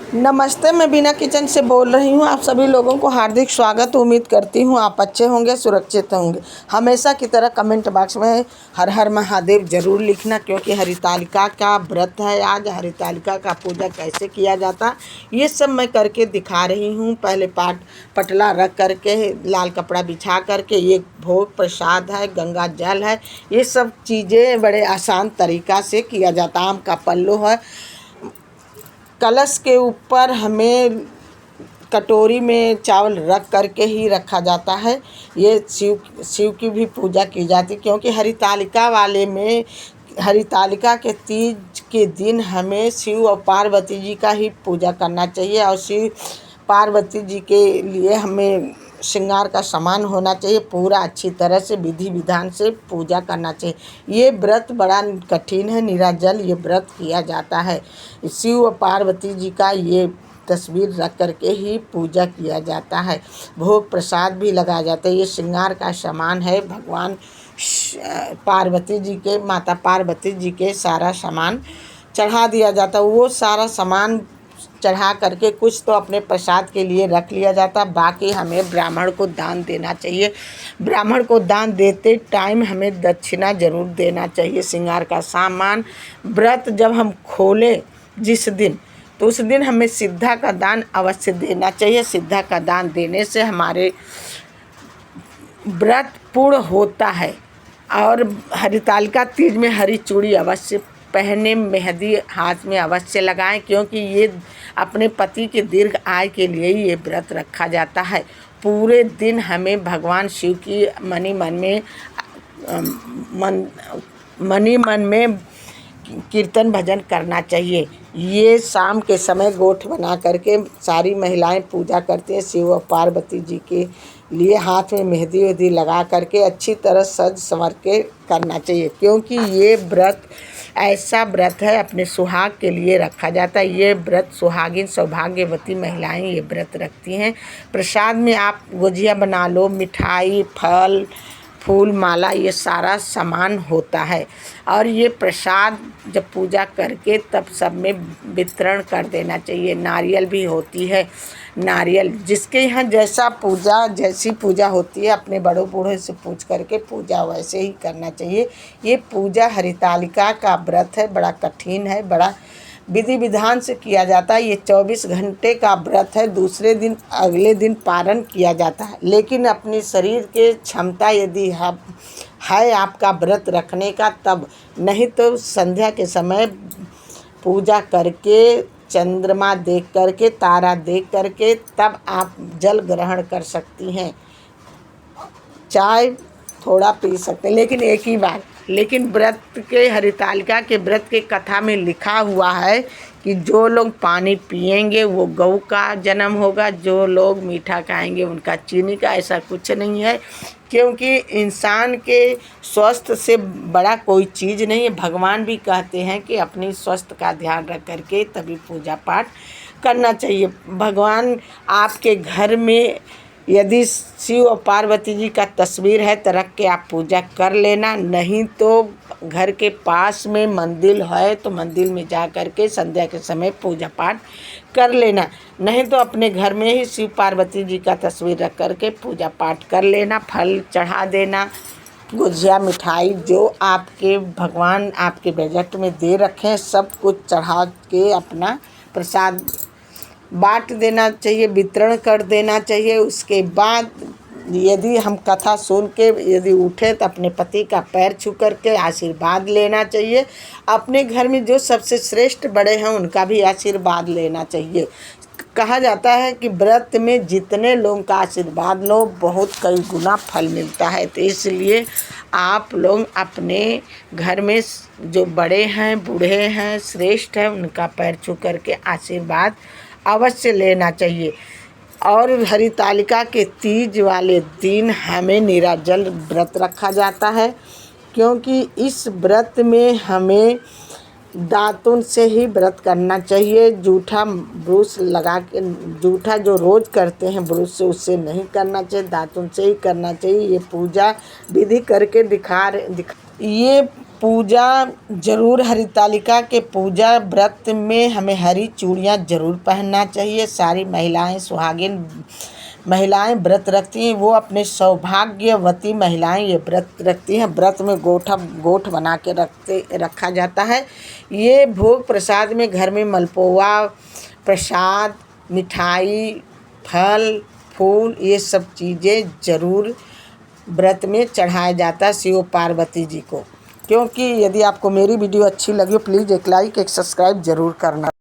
नमस्ते, मैं बीना किचन से बोल रही हूँ। आप सभी लोगों को हार्दिक स्वागत। उम्मीद करती हूँ आप अच्छे होंगे, सुरक्षित होंगे। हमेशा की तरह कमेंट बॉक्स में हर हर महादेव ज़रूर लिखना, क्योंकि हरितालिका का व्रत है आज। हरितालिका का पूजा कैसे किया जाता ये सब मैं करके दिखा रही हूँ। पहले पटला रख करके लाल कपड़ा बिछा करके ये भोग प्रसाद है, गंगा जल है, ये सब चीज़ें बड़े आसान तरीक़ा से किया जाता। आम का पल्लू है, कलश के ऊपर हमें कटोरी में चावल रख करके ही रखा जाता है। ये शिव की भी पूजा की जाती, क्योंकि हरितालिका के तीज के दिन हमें शिव और पार्वती जी का ही पूजा करना चाहिए। और शिव पार्वती जी के लिए हमें श्रृंगार का सामान होना चाहिए। पूरा अच्छी तरह से विधि विधान से पूजा करना चाहिए। ये व्रत बड़ा कठिन है, निराजल ये व्रत किया जाता है। शिव और पार्वती जी का ये तस्वीर रख करके ही पूजा किया जाता है। भोग प्रसाद भी लगाया जाता है। ये श्रृंगार का सामान है। भगवान पार्वती जी के, माता पार्वती जी के सारा सामान चढ़ा दिया जाता है। वो सारा सामान चढ़ा करके कुछ तो अपने प्रसाद के लिए रख लिया जाता, बाकी हमें ब्राह्मण को दान देना चाहिए। ब्राह्मण को दान देते टाइम हमें दक्षिणा ज़रूर देना चाहिए। श्रृंगार का सामान व्रत जब हम खोलें जिस दिन, तो उस दिन हमें सिद्धा का दान अवश्य देना चाहिए। सिद्धा का दान देने से हमारे व्रत पूर्ण होता है। और हरितालिका तीज में हरी चूड़ी अवश्य पहने, मेहंदी हाथ में अवश्य लगाएं, क्योंकि ये अपने पति के दीर्घ आयु के लिए ये व्रत रखा जाता है। पूरे दिन हमें भगवान शिव की मनी मन में कीर्तन भजन करना चाहिए। ये शाम के समय गोठ बना करके सारी महिलाएं पूजा करती हैं। शिव और पार्वती जी के लिए हाथ में मेहंदी वेहंदी लगा करके अच्छी तरह सज संवर के करना चाहिए, क्योंकि ये व्रत ऐसा व्रत है अपने सुहाग के लिए रखा जाता है। ये व्रत सुहागिन सौभाग्यवती महिलाएं ये व्रत रखती हैं। प्रसाद में आप गुजिया बना लो, मिठाई, फल, फूल, माला, ये सारा सामान होता है। और ये प्रसाद जब पूजा करके तब सब में वितरण कर देना चाहिए। नारियल भी होती है, नारियल जिसके यहाँ जैसी पूजा होती है, अपने बड़ों बूढ़ों से पूछ करके पूजा वैसे ही करना चाहिए। ये पूजा हरितालिका का व्रत है, बड़ा कठिन है, बड़ा विधि विधान से किया जाता है। ये 24 घंटे का व्रत है। दूसरे दिन अगले दिन पारण किया जाता है, लेकिन अपने शरीर के क्षमता यदि है आपका व्रत रखने का तब, नहीं तो संध्या के समय पूजा करके, चंद्रमा देख करके, तारा देख करके तब आप जल ग्रहण कर सकती हैं। चाय थोड़ा पी सकते हैं, लेकिन एक ही बार। लेकिन व्रत के, हरितालिका के व्रत के कथा में लिखा हुआ है कि जो लोग पानी पिएंगे वो गौ का जन्म होगा, जो लोग मीठा खाएंगे उनका चीनी का। ऐसा कुछ नहीं है, क्योंकि इंसान के स्वास्थ्य से बड़ा कोई चीज़ नहीं है। भगवान भी कहते हैं कि अपनी स्वास्थ्य का ध्यान रख करके तभी पूजा पाठ करना चाहिए। भगवान आपके घर में यदि शिव और पार्वती जी का तस्वीर है तो रख के आप पूजा कर लेना। नहीं तो घर के पास में मंदिर है तो मंदिर में जा कर के संध्या के समय पूजा पाठ कर लेना। नहीं तो अपने घर में ही शिव पार्वती जी का तस्वीर रख कर के पूजा पाठ कर लेना। फल चढ़ा देना, गुजिया, मिठाई जो आपके भगवान आपके बजट में दे रखें सब कुछ चढ़ा के अपना प्रसाद बांट देना चाहिए, वितरण कर देना चाहिए। उसके बाद यदि हम कथा सुन के यदि उठे तो अपने पति का पैर छू करके आशीर्वाद लेना चाहिए। अपने घर में जो सबसे श्रेष्ठ बड़े हैं उनका भी आशीर्वाद लेना चाहिए। कहा जाता है कि व्रत में जितने लोगों का आशीर्वाद लो बहुत कई गुना फल मिलता है। तो इसलिए आप लोग अपने घर में जो बड़े हैं, बूढ़े हैं, श्रेष्ठ हैं, उनका पैर छू करके आशीर्वाद अवश्य लेना चाहिए। और हरितालिका के तीज वाले दिन हमें निराजल व्रत रखा जाता है, क्योंकि इस व्रत में हमें दातुन से ही व्रत करना चाहिए। जूठा ब्रूस लगा के, जूठा जो रोज़ करते हैं ब्रूस से, उससे नहीं करना चाहिए, दातुन से ही करना चाहिए। ये पूजा विधि करके ये पूजा जरूर, हरितालिका के पूजा व्रत में हमें हरी चूड़ियाँ जरूर पहनना चाहिए। सारी महिलाएं, सुहागिन महिलाएं व्रत रखती हैं, वो अपने सौभाग्यवती महिलाएं ये व्रत रखती हैं। व्रत में गोठ बना के रखा जाता है। ये भोग प्रसाद में घर में मलपुआ प्रसाद, मिठाई, फल फूल, ये सब चीज़ें जरूर व्रत में चढ़ाया जाता है शिव पार्वती जी को। क्योंकि यदि आपको मेरी वीडियो अच्छी लगी, प्लीज़ एक लाइक एक सब्सक्राइब ज़रूर करना।